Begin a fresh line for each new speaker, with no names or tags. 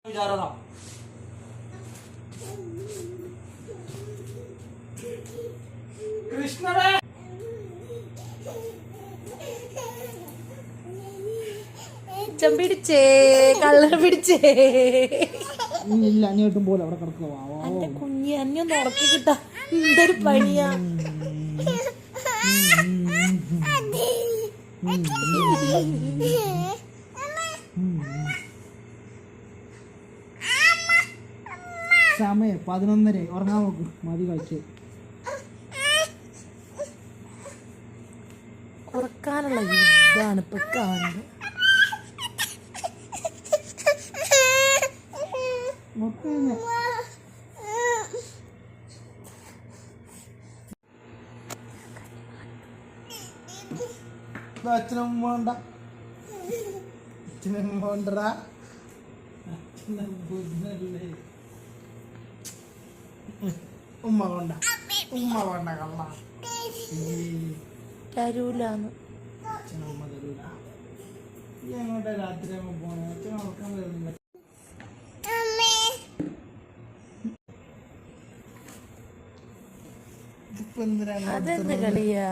കൃഷ്ണനെ
പിടിച്ചേ കള്ളനെ പിടിച്ചേ
ഇല്ല അങ്ങോട്ടും പോലെ അവിടെ കിടക്കുക.
എന്റെ കുഞ്ഞി അന്നൊന്ന് ഉറക്കി കിട്ടാ എന്തൊരു പണിയാ.
സമയം 11:30 ഉറങ്ങാൻ നോക്കും. മതി കളിച്ച്
ഉറക്കാനുള്ള യുദ്ധാണ് ഇപ്പൊ കാണുന്നത്.
അച്ഛനും വേണ്ട, അച്ഛനും വേണ്ടടാ, അച്ഛനും ബുദ്ധനല്ലേ. ഉമ്മ വേണ്ട, ഉമ്മ വേണ്ട, കള്ള
തരൂലാന്ന്.
അച്ഛനമ്മ തരൂല. ഈ അങ്ങോട്ട് രാത്രി ആകുമ്പോ പോണേ, അച്ഛൻ ഉറക്കാൻ വരുന്നില്ല.
അതെന്ത് കളിയാ?